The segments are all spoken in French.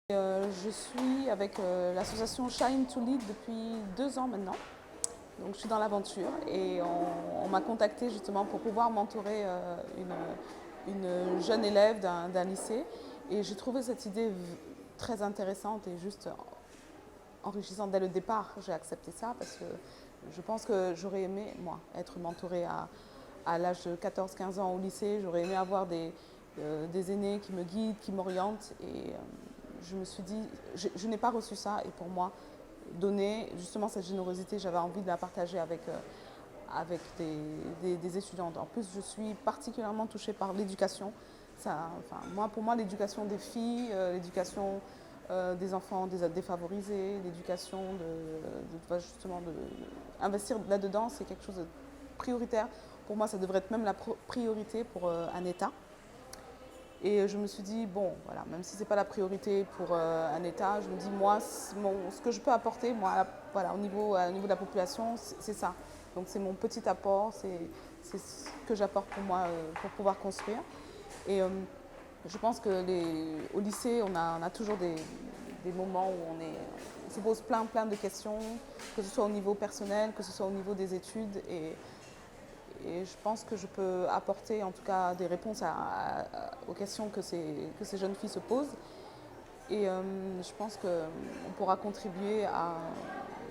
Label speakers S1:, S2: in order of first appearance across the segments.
S1: Je suis avec l'association Shine to Lead depuis 2 ans maintenant. Donc je suis dans l'aventure et on m'a contacté justement pour pouvoir mentorer une jeune élève d'un lycée. Et j'ai trouvé cette idée très intéressante et juste enrichissante dès le départ. J'ai accepté ça parce que je pense que j'aurais aimé, moi, être mentorée à l'âge de 14-15 ans au lycée. J'aurais aimé avoir des aînés qui me guident, qui m'orientent. Et je me suis dit, je n'ai pas reçu ça. Et pour moi, donner justement cette générosité, j'avais envie de la partager avec des étudiantes. En plus, je suis particulièrement touchée par l'éducation. Pour moi, l'éducation des filles, l'éducation des enfants défavorisés, l'éducation justement investir là-dedans, c'est quelque chose de prioritaire. Pour moi, ça devrait être même la priorité pour un État. Et je me suis dit, bon, voilà, même si ce n'est pas la priorité pour un État, je me dis, moi, ce que je peux apporter, moi, voilà, au niveau de la population, c'est ça. Donc c'est mon petit apport, c'est ce que j'apporte pour moi pour pouvoir construire. Et je pense qu'au lycée, on a toujours des moments où on se pose plein de questions, que ce soit au niveau personnel, que ce soit au niveau des études. Et je pense que je peux apporter en tout cas des réponses aux questions que ces jeunes filles se posent. Et je pense qu'on pourra contribuer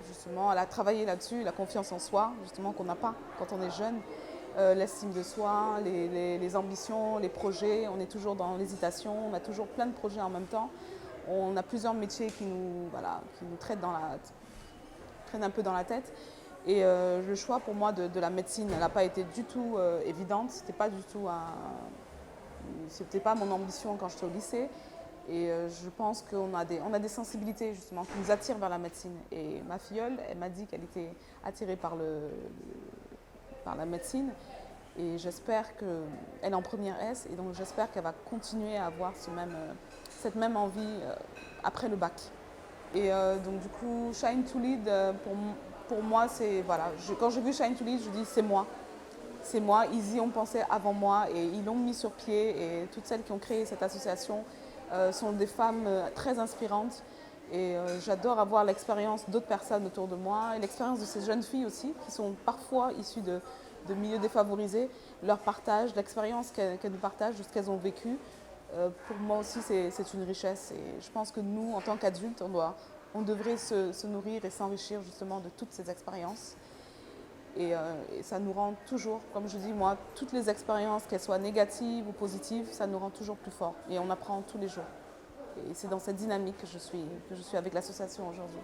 S1: justement à travailler là-dessus, la confiance en soi, justement qu'on n'a pas quand on est jeune, l'estime de soi, les ambitions, les projets. On est toujours dans l'hésitation, on a toujours plein de projets en même temps. On a plusieurs métiers qui nous traînent un peu dans la tête. Et le choix pour moi de la médecine, elle n'a pas été du tout évidente. C'était pas mon ambition quand j'étais au lycée. Et je pense qu'on a des sensibilités justement qui nous attirent vers la médecine. Et ma filleule, elle m'a dit qu'elle était attirée par la médecine. Et j'espère qu'elle est en première S. Et donc j'espère qu'elle va continuer à avoir cette même envie après le bac. Et donc du coup, Shine to Lead, pour moi, c'est, voilà, quand j'ai vu Shine to Lead, je dis c'est moi. C'est moi, ils y ont pensé avant moi et ils l'ont mis sur pied. Et toutes celles qui ont créé cette association sont des femmes très inspirantes. Et j'adore avoir l'expérience d'autres personnes autour de moi et l'expérience de ces jeunes filles aussi, qui sont parfois issues de milieux défavorisés, leur partage, l'expérience qu'elles nous partagent, de ce qu'elles ont vécu. Pour moi aussi, c'est une richesse. Et je pense que nous, en tant qu'adultes, on devrait se nourrir et s'enrichir justement de toutes ces expériences. Et ça nous rend toujours, comme je dis moi, toutes les expériences, qu'elles soient négatives ou positives, ça nous rend toujours plus forts. Et on apprend tous les jours. Et c'est dans cette dynamique que je suis avec l'association aujourd'hui.